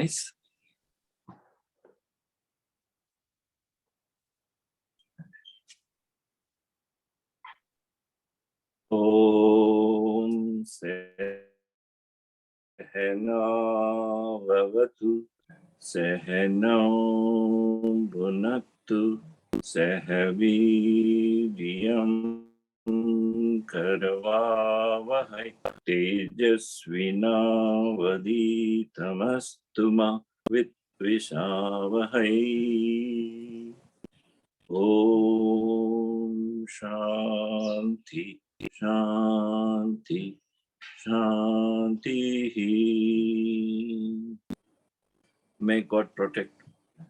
nice. Om Sehena Vavatu Seheno Bhunaktu Sehaviriyam Karavavahai Tejasvinavadhitamastuma Vitvishavahai. Om Shanti Shanti Shanti. May God protect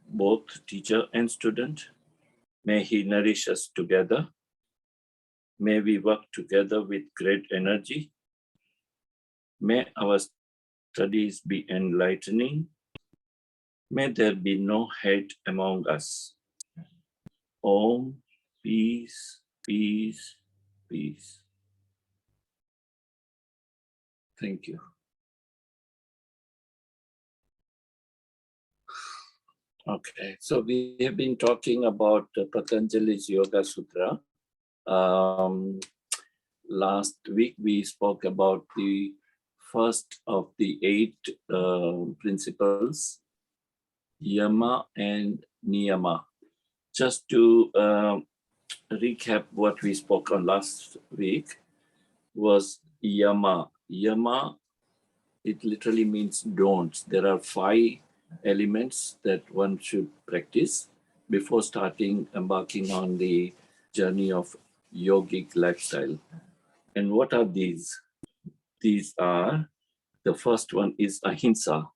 both teacher and student. May He nourish us together. May we work together with great energy. May our studies be enlightening. May there be no hate among us. Om, peace, peace, peace. Thank you. Okay, so we have been talking about Patanjali's Yoga Sutra. Last week we spoke about the first of the 8 principles, Yama and Niyama. Just to recap what we spoke on last week was Yama. Yama, it literally means don'ts. There are 5 elements that one should practice before embarking on the journey of yogic lifestyle. And what are these? These are, the first one is ahimsa,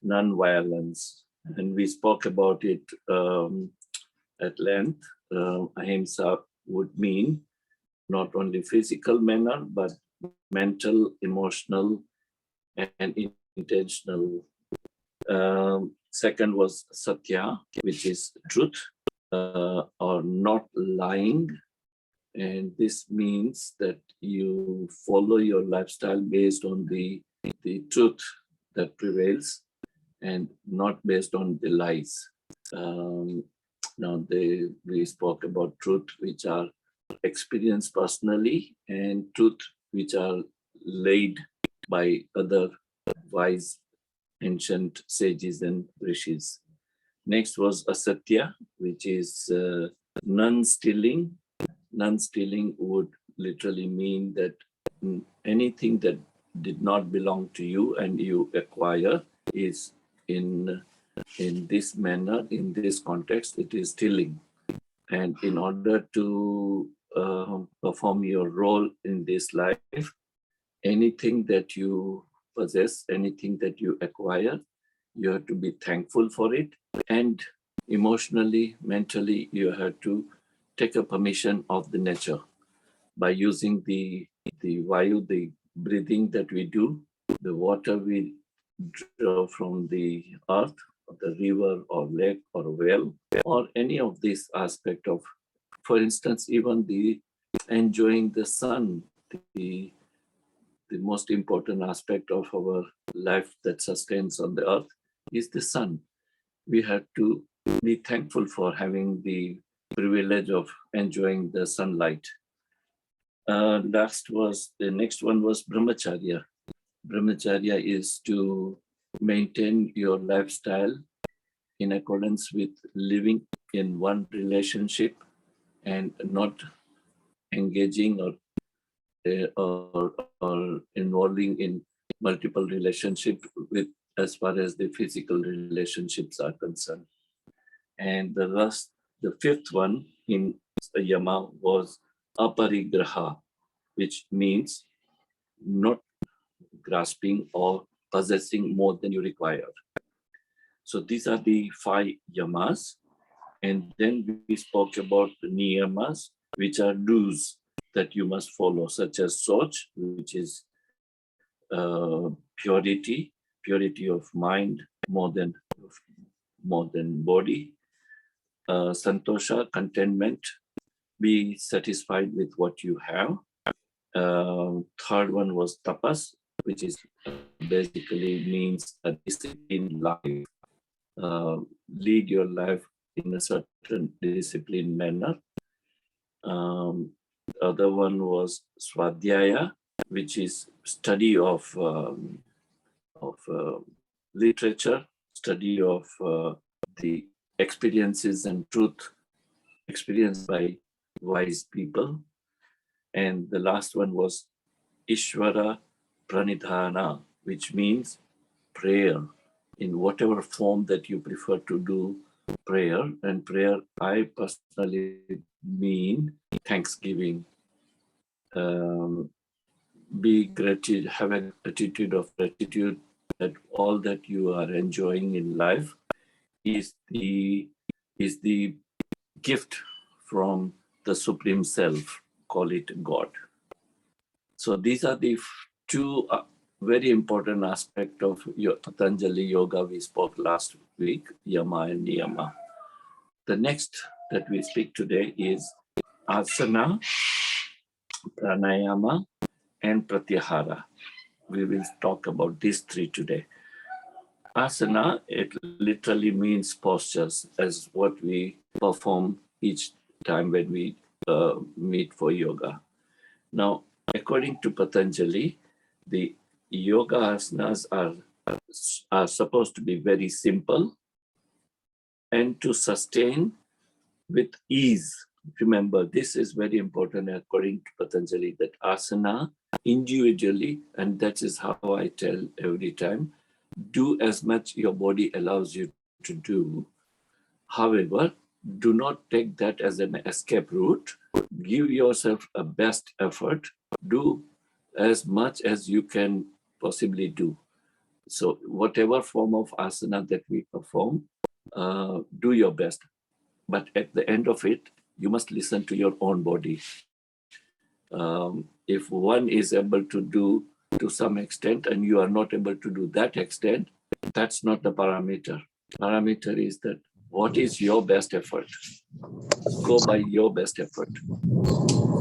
non-violence. And we spoke about it at length. Ahimsa would mean not only physical manner, but mental, emotional, and intentional. Second was satya, which is truth or not lying. And this means that you follow your lifestyle based on the truth that prevails and not based on the lies. Now we spoke about truth which are experienced personally and truth which are laid by other wise ancient sages and rishis. Next was asatya, which is non-stealing. Non-stealing would literally mean that anything that did not belong to you and you acquire is in this manner, in this context, it is stealing. And in order to perform your role in this life, anything that you possess, anything that you acquire, you have to be thankful for it. And emotionally, mentally, you have to take a permission of the nature by using the vayu, the breathing that we do, the water we draw from the earth, or the river or lake or well, or any of this aspect of, for instance, even the enjoying the sun, the most important aspect of our life that sustains on the earth is the sun. We have to be thankful for having the privilege of enjoying the sunlight. The next one was brahmacharya. Brahmacharya is to maintain your lifestyle in accordance with living in one relationship and not engaging or involving in multiple relationships with as far as the physical relationships are concerned. And the 5th one in Yama was aparigraha, which means not grasping or possessing more than you require. So these are the 5 yamas. And then we spoke about the niyamas, which are do's that you must follow, such as soch, which is purity of mind more than body. Santosha, contentment, be satisfied with what you have. Third one was tapas, which is basically means a disciplined life. Lead your life in a certain disciplined manner. The other one was Swadhyaya, which is study of literature, study of the experiences and truth experienced by wise people. And the last one was Ishvara Pranidhana, which means prayer in whatever form that you prefer to do prayer. And prayer, I personally mean thanksgiving. Be gratitude, have an attitude of gratitude that all that you are enjoying in life is the gift from the Supreme Self, call it God. So these are the two very important aspects of your Patanjali Yoga we spoke last week, Yama and Niyama. The next that we speak today is Asana, Pranayama, and Pratihara. We will talk about these three today. Asana, it literally means postures, as what we perform each time when we meet for yoga. Now, according to Patanjali, the yoga asanas are supposed to be very simple and to sustain with ease. Remember, this is very important according to Patanjali, that asana individually, and that is how I tell every time, do as much your body allows you to do. However, do not take that as an escape route. Give yourself a best effort. Do as much as you can possibly do. So whatever form of asana that we perform, do your best. But at the end of it, you must listen to your own body. If one is able to do to some extent and you are not able to do that extent, that's not the parameter. Parameter is that what is your best effort? Go by your best effort.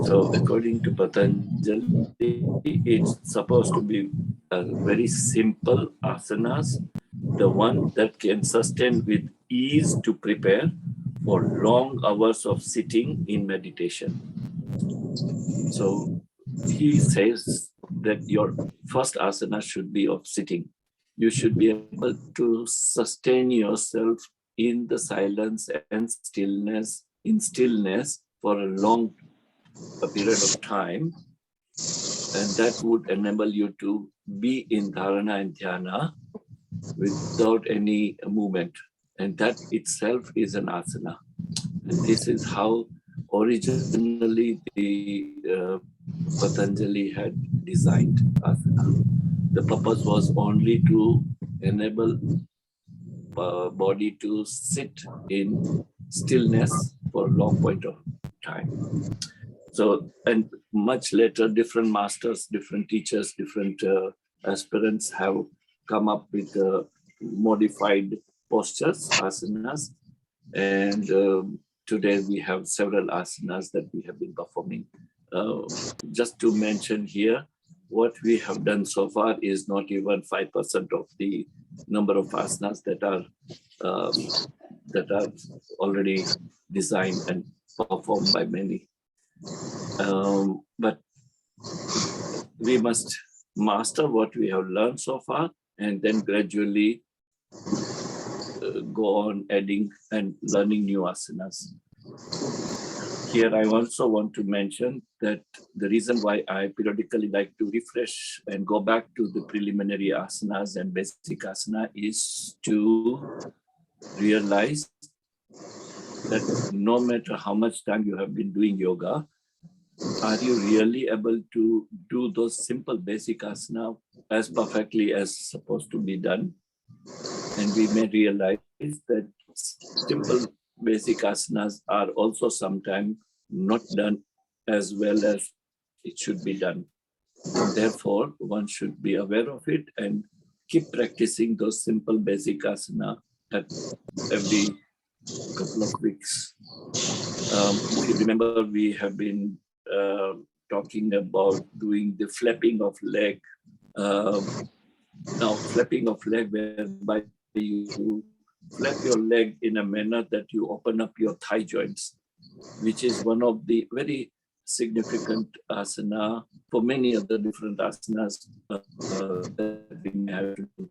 So according to Patanjali, it's supposed to be a very simple asanas, the one that can sustain with ease to prepare for long hours of sitting in meditation. So he says that your first asana should be of sitting. You should be able to sustain yourself in the silence and stillness, for a long period of time. And that would enable you to be in dharana and dhyana without any movement. And that itself is an asana. And this is how originally the Patanjali had designed asana. The purpose was only to enable body to sit in stillness for a long point of time. So, and much later, different masters, different teachers, different aspirants have come up with modified postures, asanas. And today we have several asanas that we have been performing. Just to mention here, what we have done so far is not even 5% of the number of asanas that are already designed and performed by many. But we must master what we have learned so far and then gradually go on adding and learning new asanas. Here, I also want to mention that the reason why I periodically like to refresh and go back to the preliminary asanas and basic asana is to realize that no matter how much time you have been doing yoga, are you really able to do those simple basic asana as perfectly as supposed to be done? And we may realize that simple basic asanas are also sometimes not done as well as it should be done. And therefore, one should be aware of it and keep practicing those simple basic asana at every couple of weeks. If you remember, we have been talking about doing the flapping of leg Now, flapping of leg, whereby you flap your leg in a manner that you open up your thigh joints, which is one of the very significant asana for many other different asanas that we may have to do.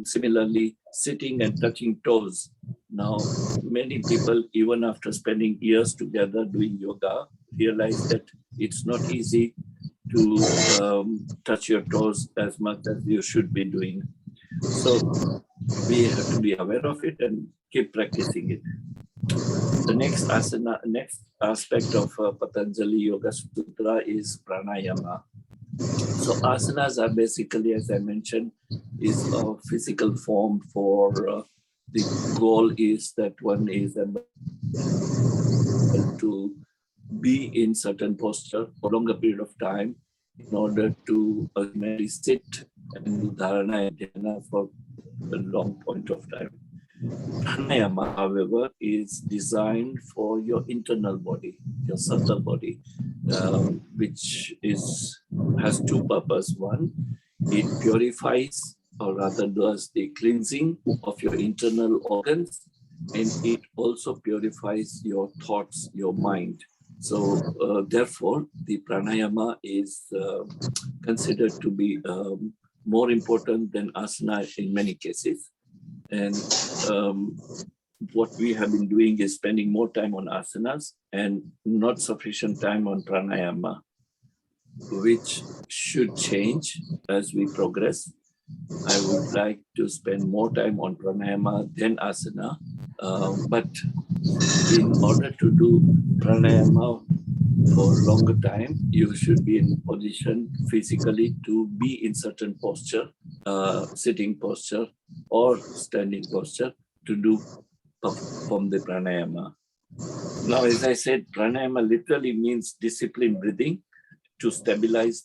Similarly, sitting and touching toes. Now, many people, even after spending years together doing yoga, realize that it's not easy to touch your toes as much as you should be doing. So we have to be aware of it and keep practicing it. The next asana, next aspect of Patanjali Yoga Sutra is pranayama. So asanas are basically, as I mentioned, is a physical form for the goal is that one is able to be in certain posture for a longer period of time in order to ultimately sit and do dharana and dhyana for a long point of time. Pranayama, however, is designed for your internal body, your subtle body, which has two purposes. One, it purifies, or rather does the cleansing of your internal organs, and it also purifies your thoughts, your mind. So therefore, the pranayama is considered to be more important than asana in many cases. And what we have been doing is spending more time on asanas and not sufficient time on pranayama, which should change as we progress. I would like to spend more time on pranayama than asana, but in order to do pranayama for a longer time, you should be in position physically to be in certain posture, sitting posture or standing posture to perform the pranayama. Now, as I said, pranayama literally means disciplined breathing to stabilize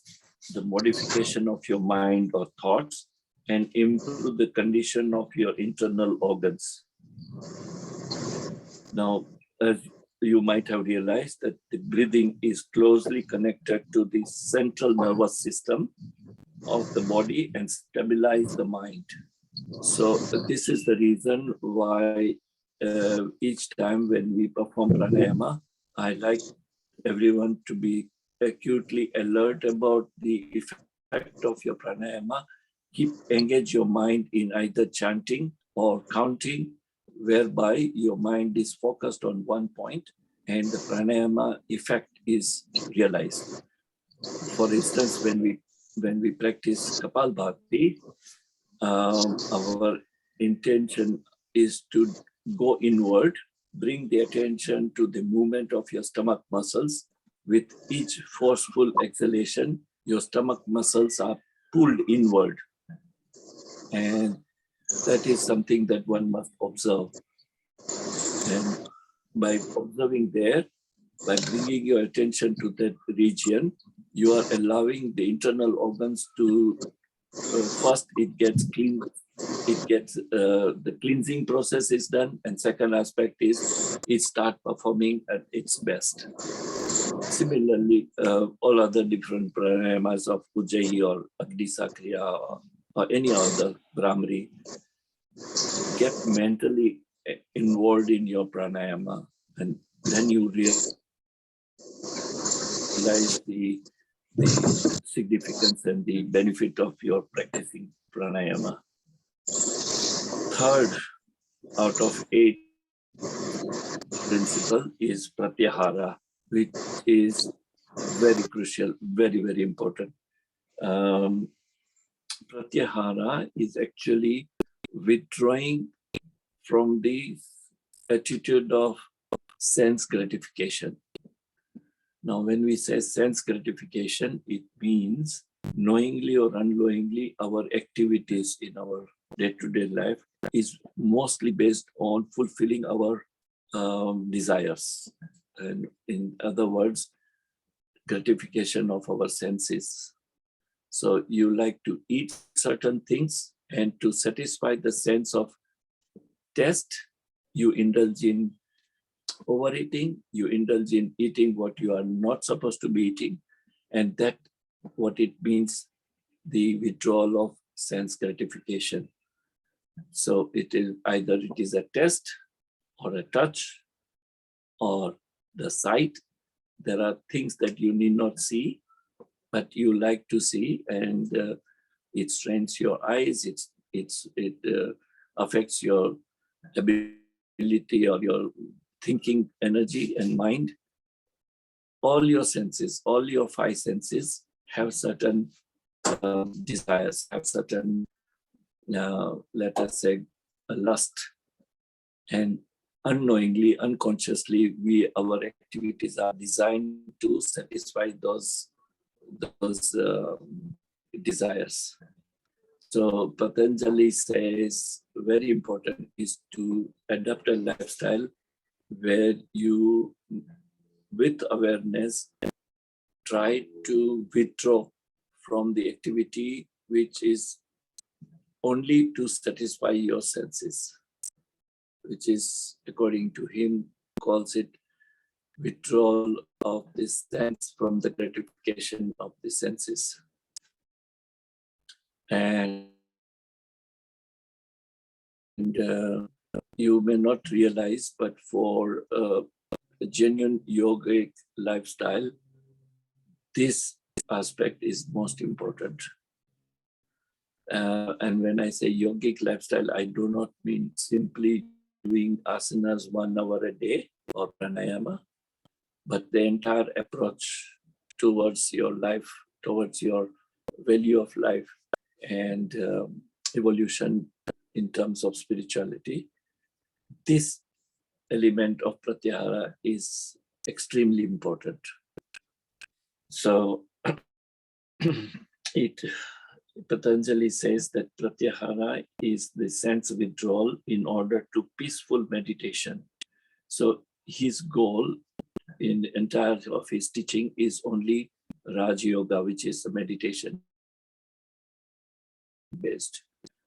the modification of your mind or thoughts and improve the condition of your internal organs. Now, as you might have realized that the breathing is closely connected to the central nervous system of the body and stabilize the mind. So this is the reason why each time when we perform pranayama, I like everyone to be acutely alert about the effect of your pranayama. Engage your mind in either chanting or counting, whereby your mind is focused on one point and the pranayama effect is realized. For instance, when we practice Kapalbhati, our intention is to go inward, bring the attention to the movement of your stomach muscles. With each forceful exhalation, your stomach muscles are pulled inward. And that is something that one must observe. And by observing there, by bringing your attention to that region, you are allowing the internal organs to, first it gets clean, the cleansing process is done, and second aspect is it starts performing at its best. Similarly, all other different pranayamas of Ujjayi or Agni Sakriya or any other Brahmari, get mentally involved in your pranayama, and then you realize the significance and the benefit of your practicing pranayama. Third out of 8 principle is Pratihara, which is very crucial, very, very important. Pratihara is actually withdrawing from the attitude of sense gratification. Now, when we say sense gratification, it means knowingly or unknowingly, our activities in our day-to-day life is mostly based on fulfilling our desires. And in other words, gratification of our senses. So you like to eat certain things, and to satisfy the sense of taste, you indulge in overeating, you indulge in eating what you are not supposed to be eating, and that what it means the withdrawal of sense gratification. So it is a taste or a touch or the sight. There are things that you need not see, but you like to see, and it strains your eyes. It affects your ability or your thinking energy and mind. All your senses, all your five senses have certain desires, have certain, let us say, a lust. And unknowingly, unconsciously, our activities are designed to satisfy those desires. So Patanjali says very important is to adopt a lifestyle where you, with awareness, try to withdraw from the activity which is only to satisfy your senses, which is, according to him, calls it withdrawal of the sense from the gratification of the senses. And you may not realize, but for a genuine yogic lifestyle, this aspect is most important. And when I say yogic lifestyle, I do not mean simply doing asanas 1 hour a day or pranayama, but the entire approach towards your life, towards your value of life and evolution in terms of spirituality. This element of Pratihara is extremely important. So Patanjali says that Pratihara is the sense withdrawal in order to peaceful meditation. So his goal in the entire of his teaching is only Raj Yoga, which is a meditation based.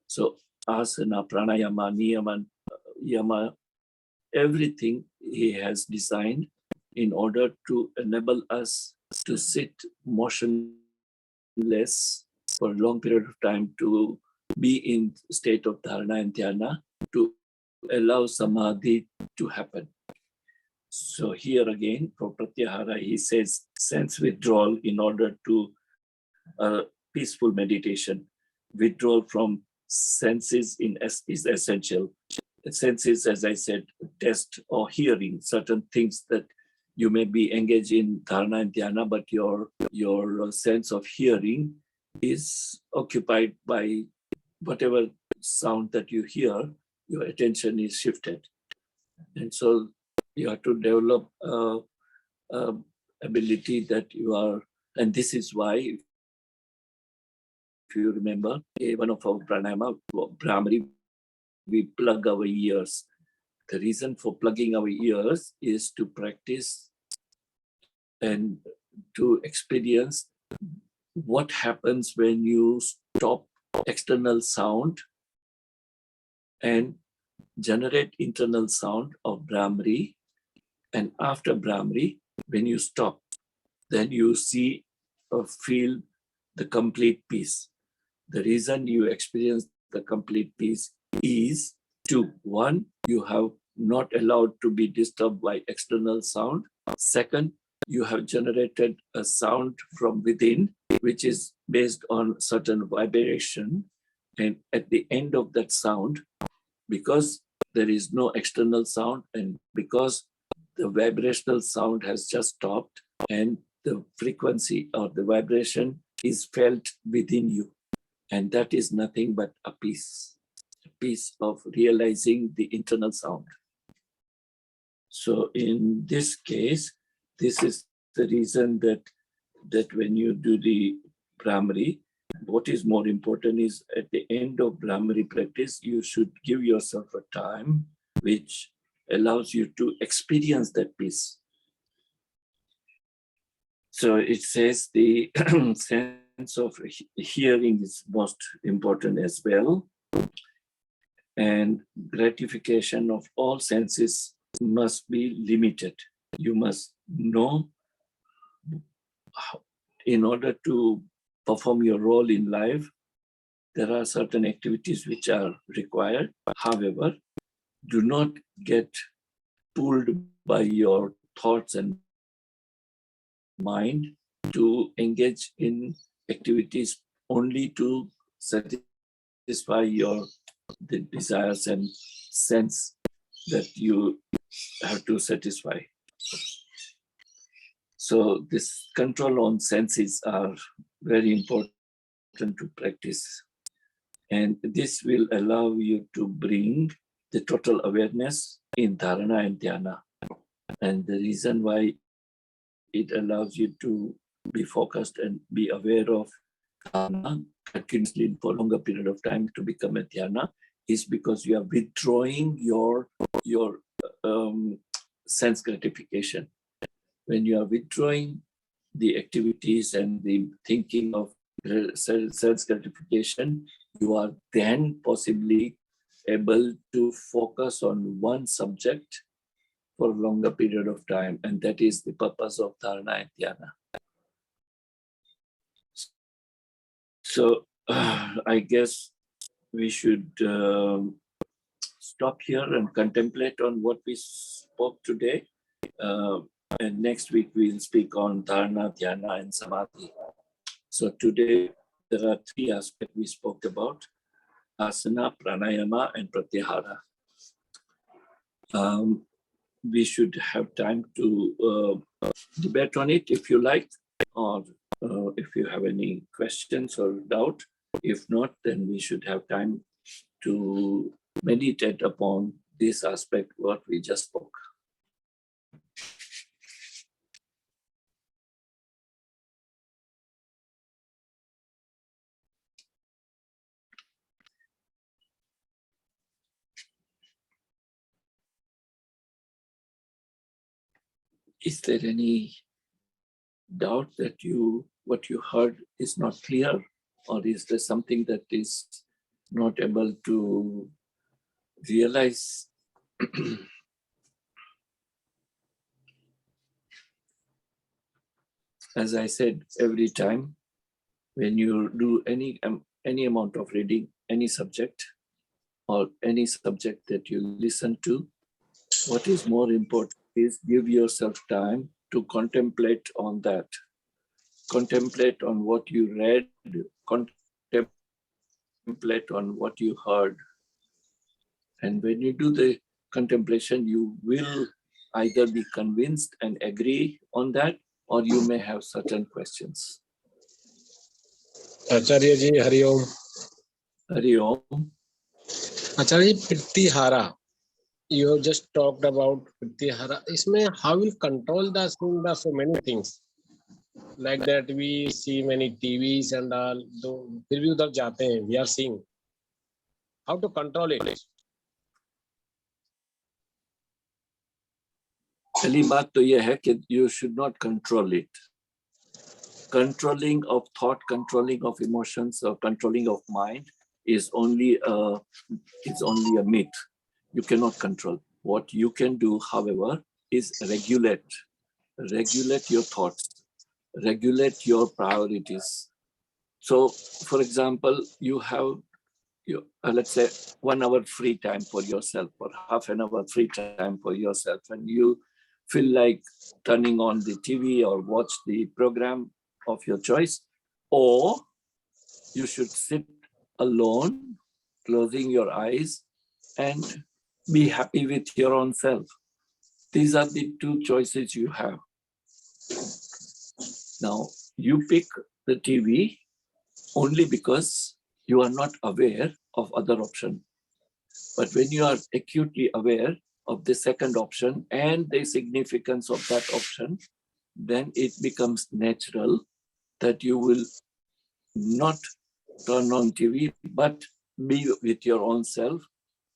So asana, pranayama, niyama, yama, everything he has designed in order to enable us to sit motionless for a long period of time, to be in state of dharana and dhyana, to allow samadhi to happen. So here again, for Pratihara, he says sense withdrawal in order to peaceful meditation. Withdrawal from senses is essential. Senses, as I said, taste or hearing, certain things that you may be engaged in dharana and dhyana, but your sense of hearing is occupied by whatever sound that you hear, your attention is shifted. And so you have to develop ability that you are, and this is why, if you remember, one of our pranayama, Brahmari, we plug our ears. The reason for plugging our ears is to practice and to experience what happens when you stop external sound and generate internal sound of Brahmari. And after Brahmari, when you stop, then you see or feel the complete peace. The reason you experience the complete peace is two. One, you have not allowed to be disturbed by external sound. Second, you have generated a sound from within, which is based on certain vibration. And at the end of that sound, because there is no external sound and because the vibrational sound has just stopped and the frequency or the vibration is felt within you. And that is nothing but a peace of realizing the internal sound. So in this case, this is the reason that when you do the Brahmari, what is more important is at the end of Brahmari practice, you should give yourself a time which allows you to experience that peace. So it says the sense of hearing is most important as well. And gratification of all senses must be limited. You must know how, in order to perform your role in life, there are certain activities which are required. However, do not get pulled by your thoughts and mind to engage in activities only to satisfy the desires and sense that you have to satisfy. So this control on senses are very important to practice. And this will allow you to bring the total awareness in dharana and dhyana. And the reason why it allows you to be focused and be aware of dharana continuously for a longer period of time to become a dhyana is because you are withdrawing your sense gratification. When you are withdrawing the activities and the thinking of sense gratification, you are then possibly able to focus on one subject for a longer period of time, and that is the purpose of dharana and dhyana. So I guess we should stop here and contemplate on what we spoke today. And next week we'll speak on dharana, dhyana, and samadhi. So today there are three aspects we spoke about: asana, pranayama, and pratihara. We should have time to debate on it if you like, or if you have any questions or doubt. If not, then we should have time to meditate upon this aspect, what we just spoke. Is there any doubt that what you heard is not clear, or is there something that is not able to realize? As I said, every time when you do any amount of reading, any subject, or any subject that you listen to, what is more important is give yourself time to contemplate on that. Contemplate on what you read, contemplate on what you heard. And when you do the contemplation, you will either be convinced and agree on that, or you may have certain questions. Acharya ji, Hari Om. Hari Om. Acharya ji, Pratihara. You have just talked about Pratihara. Isme how will control the so many things like that we see many TVs and all. तो फिर भी उधर जाते हैं. We are seeing how to control it. पहली बात तो यह है कि you should not control it. Controlling of thought, controlling of emotions, or controlling of mind is only a myth. You cannot control. What you can do, however, is regulate your thoughts, regulate your priorities. So, for example, you have, let's say, 1 hour free time for yourself, or half an hour free time for yourself, and you feel like turning on the TV or watch the program of your choice, or you should sit alone, closing your eyes, and be happy with your own self. These are the two choices you have. Now, you pick the TV only because you are not aware of other option. But when you are acutely aware of the second option and the significance of that option, then it becomes natural that you will not turn on TV, but be with your own self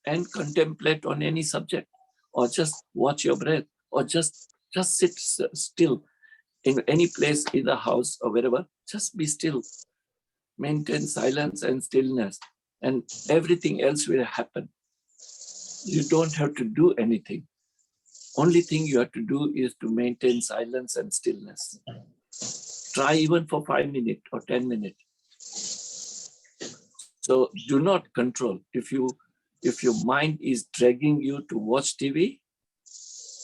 and contemplate on any subject, or just watch your breath, or just sit still in any place in the house or wherever. Just be still, maintain silence and stillness, and everything else will happen. You don't have to do anything. Only thing you have to do is to maintain silence and stillness. Try even for 5 minutes or 10 minutes. So do not control. If your mind is dragging you to watch TV,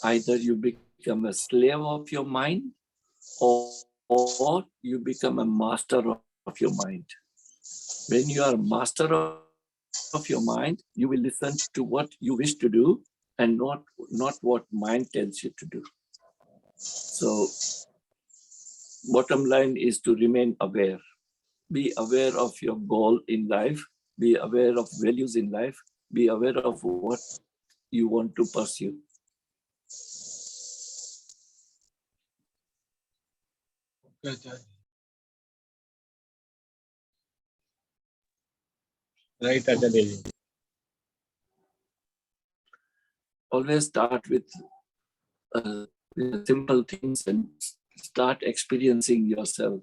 either you become a slave of your mind, or you become a master of your mind. When you are master of your mind, you will listen to what you wish to do and not what mind tells you to do. So bottom line is to remain aware. Be aware of your goal in life. Be aware of values in life. Be aware of what you want to pursue. Right, Acharya. Always start with simple things and start experiencing yourself.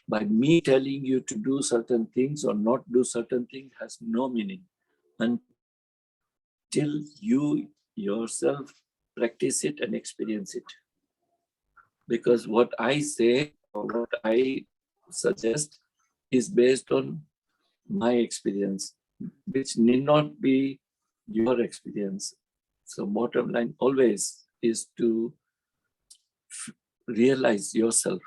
By me telling you to do certain things or not do certain things has no meaning until you yourself practice it and experience it. Because what I say or what I suggest is based on my experience, which need not be your experience. So bottom line always is to realize yourself,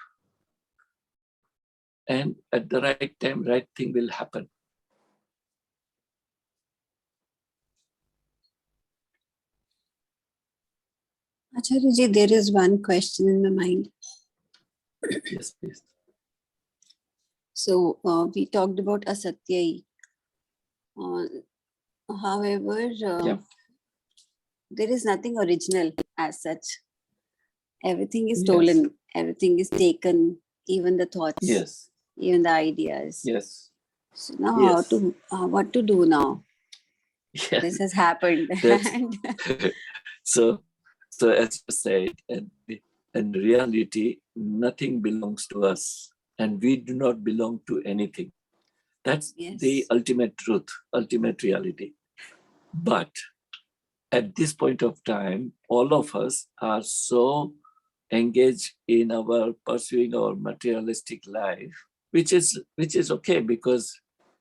and at the right time, right thing will happen. Acharya ji, there is one question in my mind. Yes, please. So we talked about asatya. However, there is nothing original as such. Everything is stolen. Everything is taken. Even the thoughts. Yes. Even the ideas. Yes. So now, what to do now? Yeah. This has happened. So as you said, in reality, nothing belongs to us, and we do not belong to anything. That's the ultimate truth, ultimate reality. But at this point of time, all of us are so engaged in our pursuing our materialistic life, which is okay, because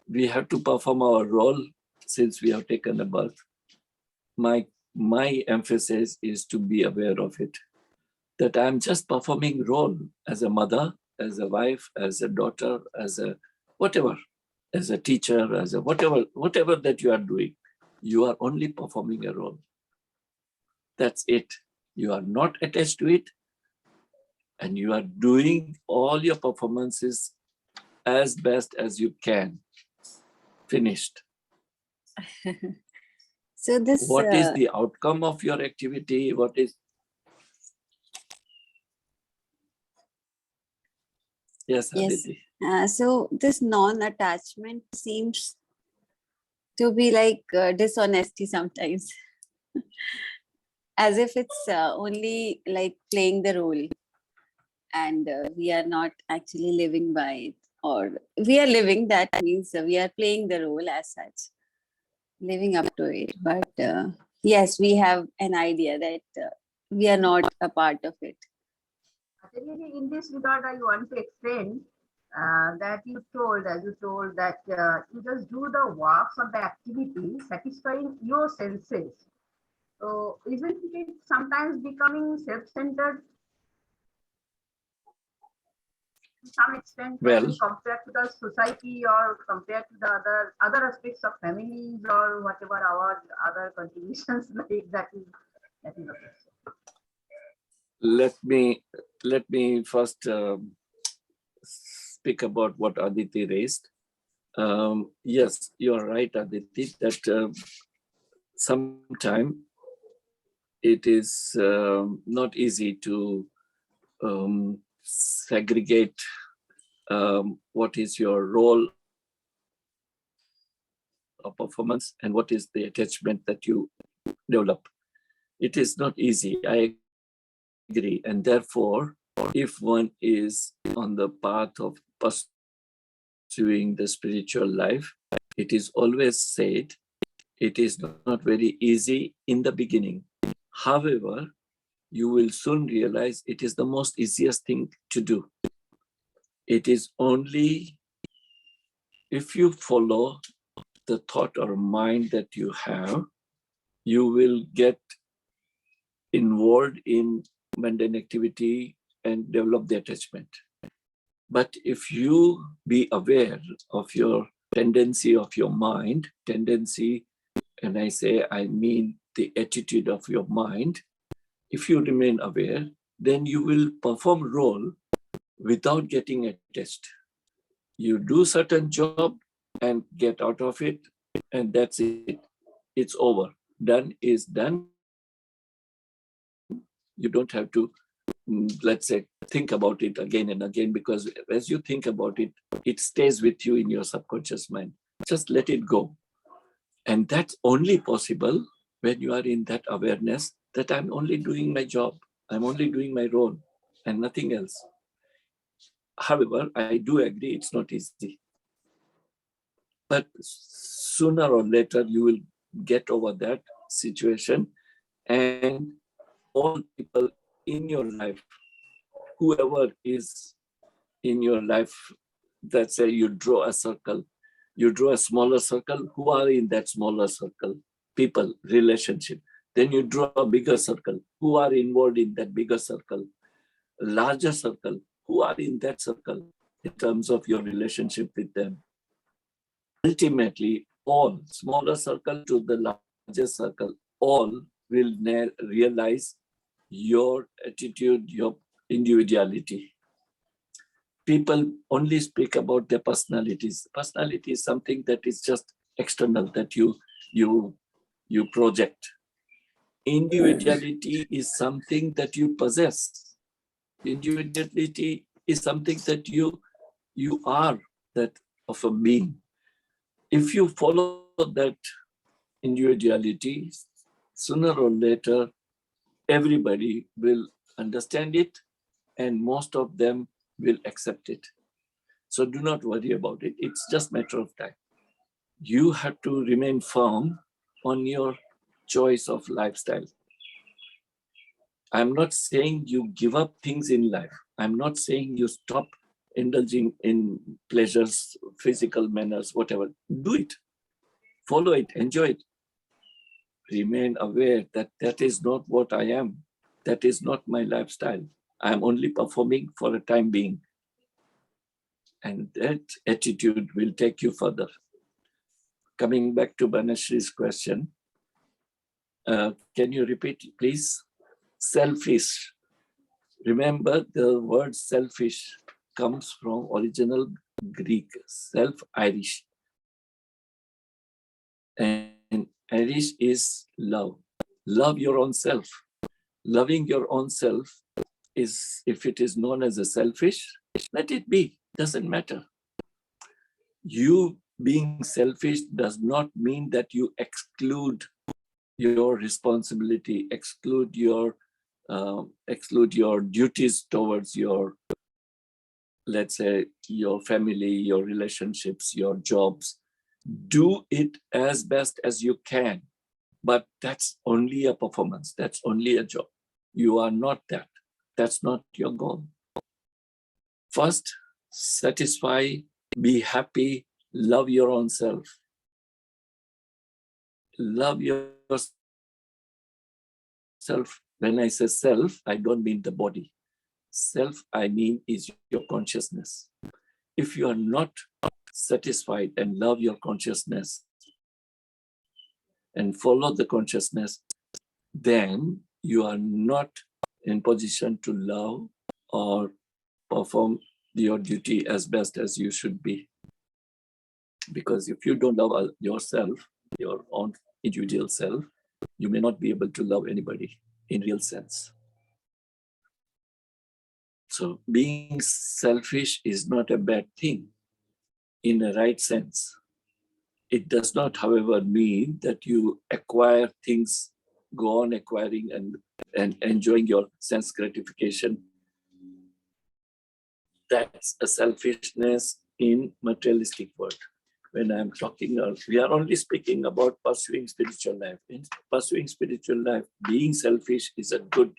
we have to perform our role since we have taken a birth. My emphasis is to be aware of it, that I'm just performing role as a mother, as a wife, as a daughter, as a whatever, as a teacher, as a whatever that you are doing, you are only performing a role. That's it. You are not attached to it, and you are doing all your performances as best as you can. Finished. So this. What is the outcome of your activity? What is? Yes, Aditi. So this non-attachment seems to be like dishonesty sometimes. As if it's only like playing the role, and we are not actually living by it, or we are living, that means we are playing the role as such, living up to it. But yes, we have an idea that we are not a part of it. In this regard, I want to explain that you told that you just do the works or the activity satisfying your senses. So isn't it sometimes becoming self-centered to some extent, Well, when compared to the society or compared to the other aspects of families or whatever our other contributions like that is the question. Let me first speak about what Aditi raised. Yes, you're right, Aditi, that sometimes it is not easy to segregate what is your role of performance and what is the attachment that you develop. It is not easy, I agree. And therefore, if one is on the path of pursuing the spiritual life, it is always said it is not very easy in the beginning. However, you will soon realize it is the most easiest thing to do. It is only if you follow the thought or mind that you have, you will get involved in mundane activity and develop the attachment. But if you be aware of your tendency of your mind, tendency, and I mean the attitude of your mind, if you remain aware, then you will perform role without getting attached. You do certain job and get out of it, and that's it. It's over. Done is done. You don't have to, let's say, think about it again and again, because as you think about it, it stays with you in your subconscious mind. Just let it go. And that's only possible when you are in that awareness that I'm only doing my job. I'm only doing my role and nothing else. However, I do agree it's not easy. But sooner or later, you will get over that situation, and all people in your life, whoever is in your life, let's say you draw a circle, you draw a smaller circle, who are in that smaller circle? People, relationship. Then you draw a bigger circle, who are involved in that bigger circle? Larger circle, who are in that circle in terms of your relationship with them? Ultimately, all, smaller circle to the larger circle, all will realize your attitude, your individuality. People only speak about their personalities. Personality is something that is just external, that you project. Individuality is something that you possess. Individuality is something that you are, that of a being. If you follow that individuality, sooner or later, everybody will understand it, and most of them will accept it. So do not worry about it. It's just a matter of time. You have to remain firm on your choice of lifestyle. I'm not saying you give up things in life. I'm not saying you stop indulging in pleasures, physical manners, whatever. Do it. Follow it. Enjoy it. Remain aware that that is not what I am. That is not my lifestyle. I'm only performing for a time being. And that attitude will take you further. Coming back to Banashri's question, can you repeat, please? Selfish. Remember, the word selfish comes from original Greek, self-Irish. And Irish is love. Love your own self. Loving your own self is, if it is known as a selfish, let it be. Doesn't matter. You being selfish does not mean that you exclude your responsibility, exclude your duties towards your, let's say, your family, your relationships, your jobs. Do it as best as you can, but that's only a performance. That's only a job. You are not that. That's not your goal. First, satisfy, be happy, love your own self. Love yourself. When I say self, I don't mean the body. Self, I mean, is your consciousness. If you are not satisfied and love your consciousness and follow the consciousness, then you are not in position to love or perform your duty as best as you should be. Because if you don't love yourself, your own individual self, you may not be able to love anybody in real sense. So being selfish is not a bad thing in a right sense. It does not, however, mean that you acquire things, go on acquiring and enjoying your sense gratification. That's a selfishness in materialistic world. When I'm talking, we are only speaking about pursuing spiritual life. In pursuing spiritual life, being selfish is a good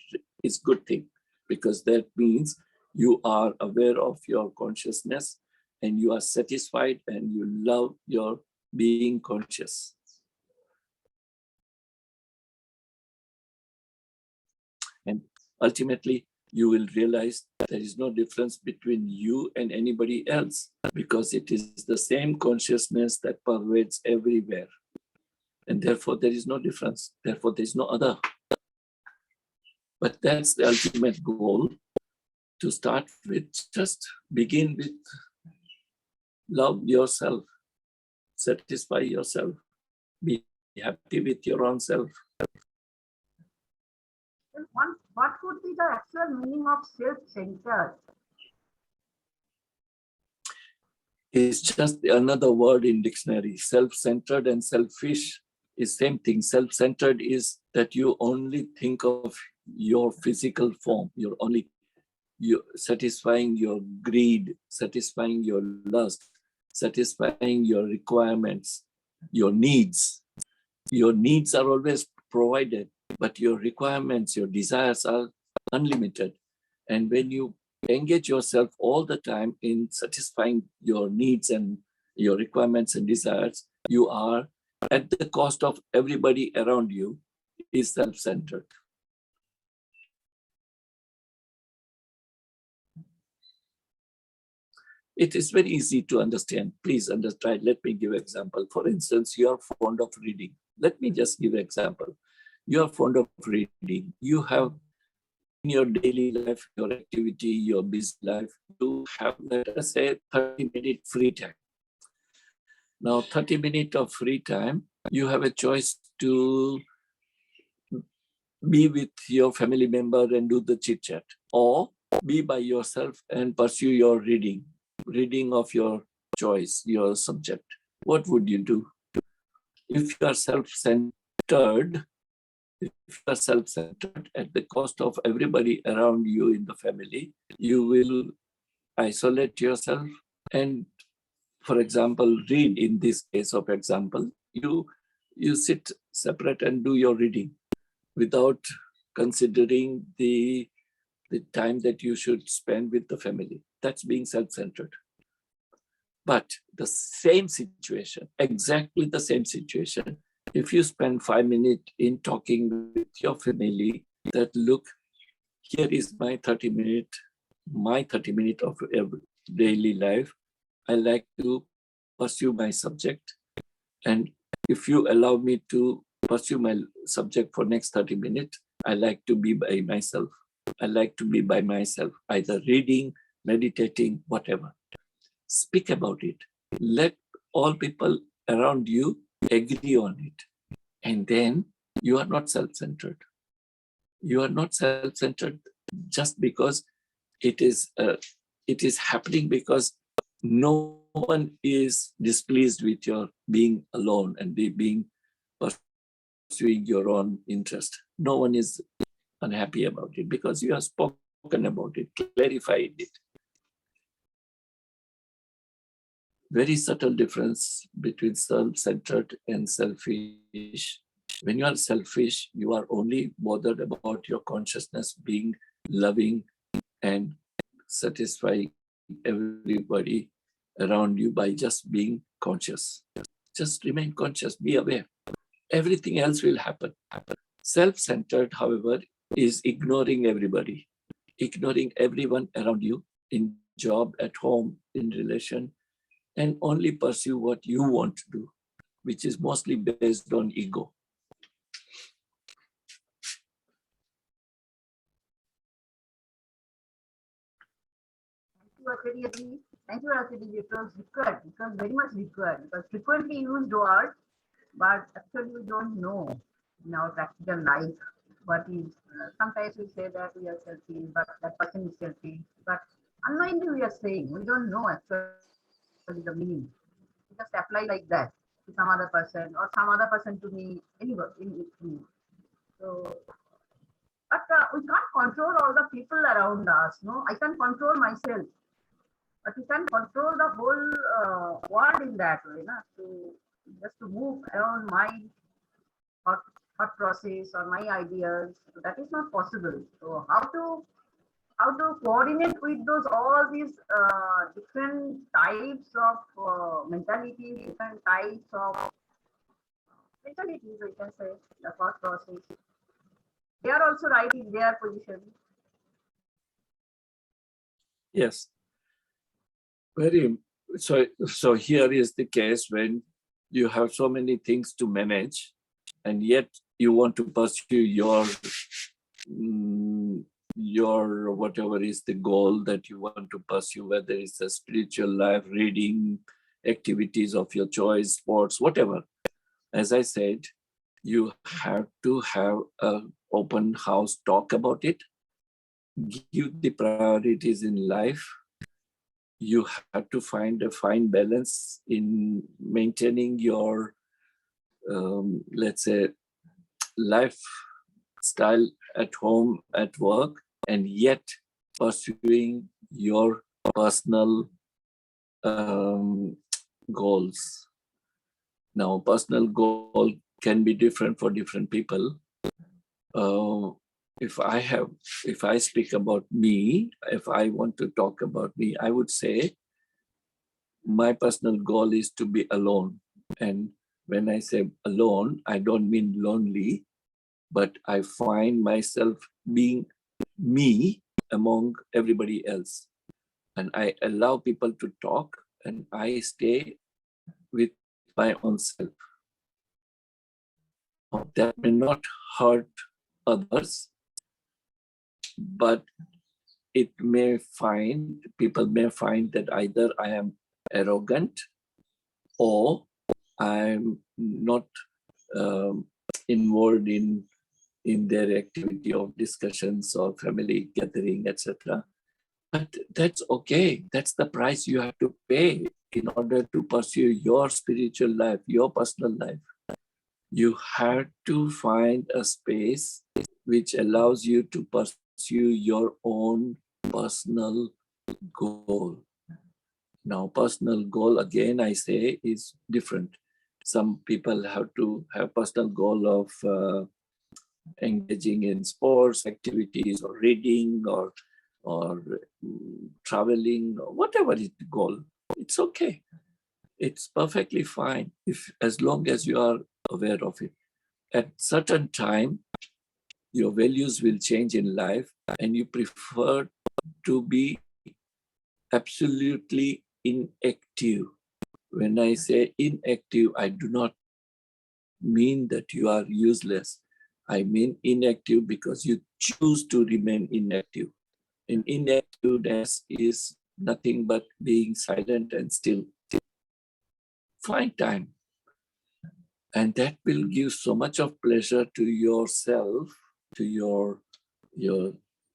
thing, because that means You are aware of your consciousness and you are satisfied and you love your being conscious. And ultimately, you will realize there is no difference between you and anybody else, because it is the same consciousness that pervades everywhere. And therefore, there is no difference. Therefore, there is no other. But that's the ultimate goal. To start with, just begin with love yourself, satisfy yourself, be happy with your own self. What could be the actual meaning of self-centered? It's just another word in dictionary. Self-centered and selfish is same thing. Self-centered is that you only think of your physical form. You're satisfying your greed, satisfying your lust, satisfying your requirements, your needs. Your needs are always provided, but your requirements, your desires are unlimited. And when you engage yourself all the time in satisfying your needs and your requirements and desires, you are at the cost of everybody around you, is self-centered. It is very easy to understand. Please understand. Let me give an example. For instance, you are fond of reading. Let me just give an example. You are fond of reading. You have in your daily life, your activity, your busy life, you have, let us say, 30-minute free time. Now, 30 minutes of free time, you have a choice to be with your family member and do the chit chat, or be by yourself and pursue your reading of your choice, your subject. What would you do? If you are self-centered, at the cost of everybody around you in the family, you will isolate yourself and, for example, read. In this case of example, you sit separate and do your reading without considering the time that you should spend with the family. That's being self-centered. But the same situation, exactly the same situation, if you spend 5 minutes in talking with your family, that look, here is my 30 minute of every daily life. I like to pursue my subject. And if you allow me to pursue my subject for next 30 minutes, I like to be by myself. I like to be by myself, either reading, meditating, whatever. Speak about it. Let all people around you agree on it. And then you are not self-centered. You are not self-centered just because it is happening because no one is displeased with your being alone and being pursuing your own interest. No one is unhappy about it because you have spoken about it, clarified it. Very subtle difference between self-centered and selfish. When you are selfish, you are only bothered about your consciousness being loving and satisfying everybody around you by just being conscious. Just remain conscious, be aware. Everything else will happen. Self-centered, however, is ignoring everybody, ignoring everyone around you in job, at home, in relation, and only pursue what you want to do, which is mostly based on ego. Thank you, Acharya. It was required. It was very much required because frequently used word, but actually we don't know in our practical life what is. Sometimes we say that we are selfish, but that person is selfish. But unknowingly we are saying we don't know actually the meaning. We just apply like that to some other person or some other person to me. Anybody. So, but we can't control all the people around us. No, I can control myself. But you can control the whole world in that way, na? Just to move around my thought process or my ideas. That is not possible. So how to how to coordinate with those all these different types of mentalities, different types of mentalities, we can say, the thought process. They are also right in their position. Yes. So here is the case when you have so many things to manage, and yet you want to pursue your whatever is the goal that you want to pursue, whether it's a spiritual life, reading, activities of your choice, sports, whatever. As I said, you have to have an open house talk about it, give the priorities in life. You have to find a fine balance in maintaining your, let's say, lifestyle at home, at work, and yet pursuing your personal goals. Now, personal goal can be different for different people. If I speak about me, if I want to talk about me, I would say my personal goal is to be alone. And when I say alone, I don't mean lonely, but I find myself being me among everybody else. And I allow people to talk, and I stay with my own self. That may not hurt others, but people may find that either I am arrogant or I'm not involved in their activity of discussions or family gathering, etc. But that's okay. That's the price you have to pay in order to pursue your spiritual life, your personal life. You have to find a space which allows you to pursue your own personal goal. Now, personal goal, again, I say, is different. Some people have to have personal goal of engaging in sports activities or reading or traveling or whatever is the goal. It's okay. It's perfectly fine as long as you are aware of it. At certain time, your values will change in life and you prefer to be absolutely inactive. When I say inactive, I do not mean that you are useless. I mean inactive because you choose to remain inactive. And inactiveness is nothing but being silent and still. Find time. And that will give so much of pleasure to yourself, to your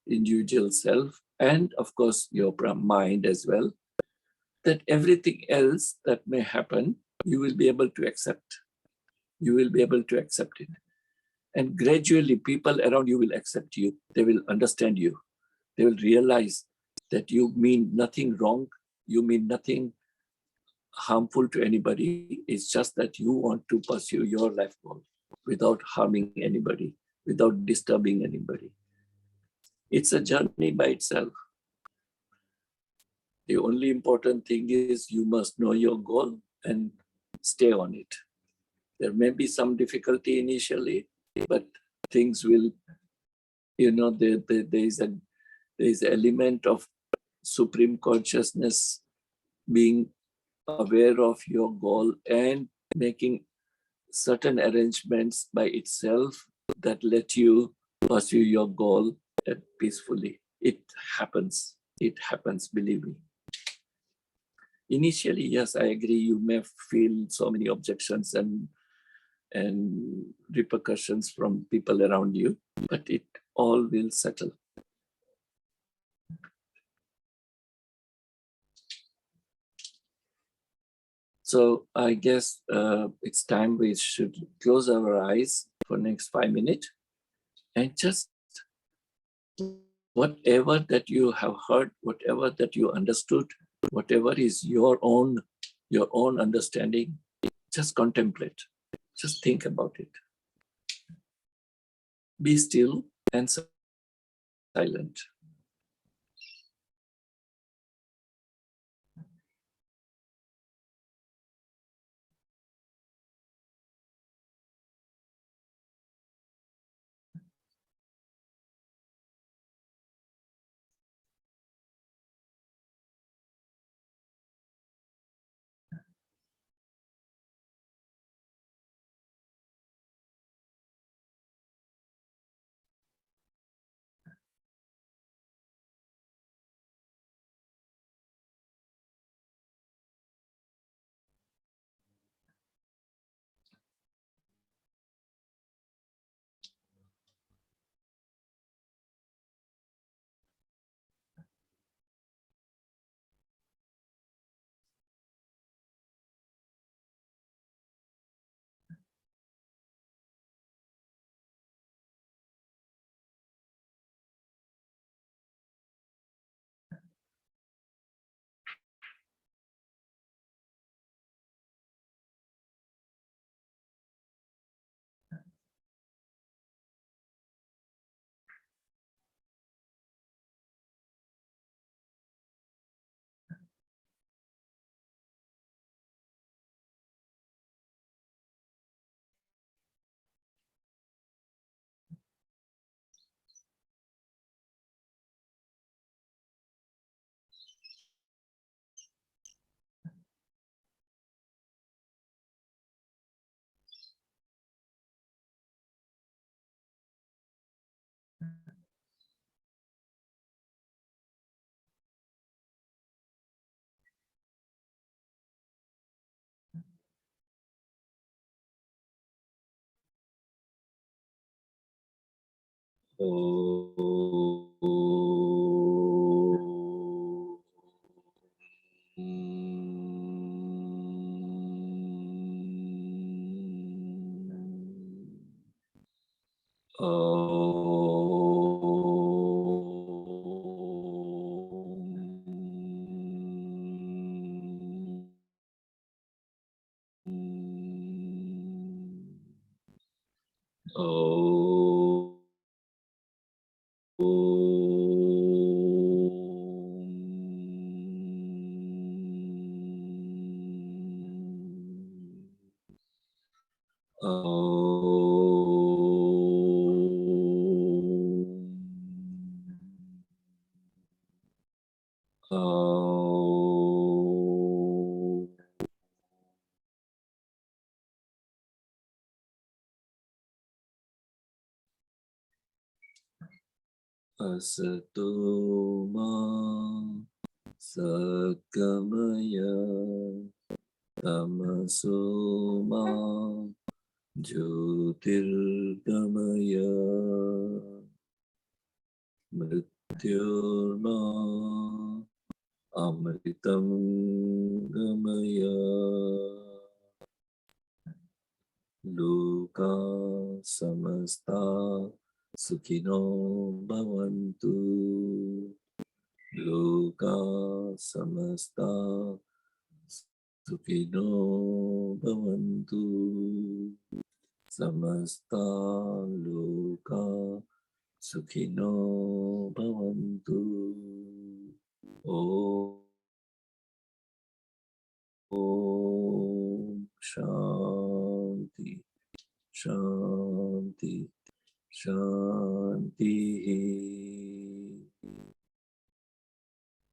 individual self, and of course your mind as well, that everything else that may happen, you will be able to accept. You will be able to accept it. And gradually people around you will accept you. They will understand you. They will realize that you mean nothing wrong. You mean nothing harmful to anybody. It's just that you want to pursue your life goal without harming anybody, without disturbing anybody. It's a journey by itself. The only important thing is you must know your goal and stay on it. There may be some difficulty initially, but things will, there is an element of supreme consciousness being aware of your goal and making certain arrangements by itself that let you pursue your goal peacefully. It happens. It happens, believe me. Initially, yes, I agree, you may feel so many objections and repercussions from people around you, but it all will settle. So I guess it's time we should close our eyes for next 5 minutes and just whatever that you have heard, whatever that you understood, whatever is your own understanding, just contemplate, just think about it. Be still and silent. Asato ma sagamaya tamaso ma jyotirgamaya mrityurma amritam gamaya loka samasta Sukhino bhavantu. Loka samasta Sukhino bhavantu. Samasta loka Sukhino bhavantu. Om Shanti Shanti Shanti.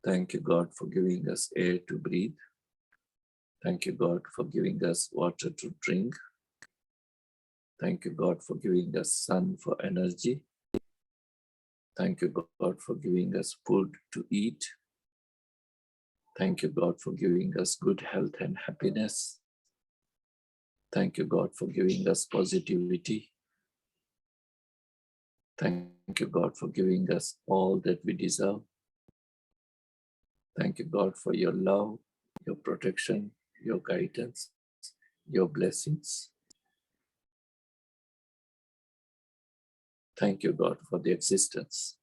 Thank you, God, for giving us air to breathe. Thank you, God, for giving us water to drink. Thank you, God, for giving us sun for energy. Thank you, God, for giving us food to eat. Thank you, God, for giving us good health and happiness. Thank you, God, for giving us positivity. Thank you, God, for giving us all that we deserve. Thank you, God, for your love, your protection, your guidance, your blessings. Thank you, God, for the existence.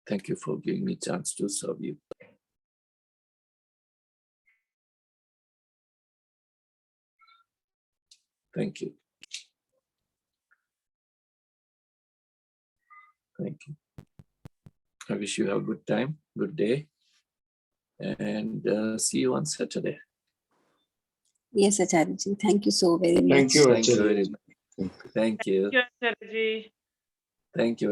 Thank you for giving me a chance to serve you. Thank you. Thank you. I wish you have a good time, good day, and see you on Saturday. Yes, Acharya. Thank you so very much. Thank you, Thank you Acharya. very much. Thank you. Thank you, Acharya. Thank you.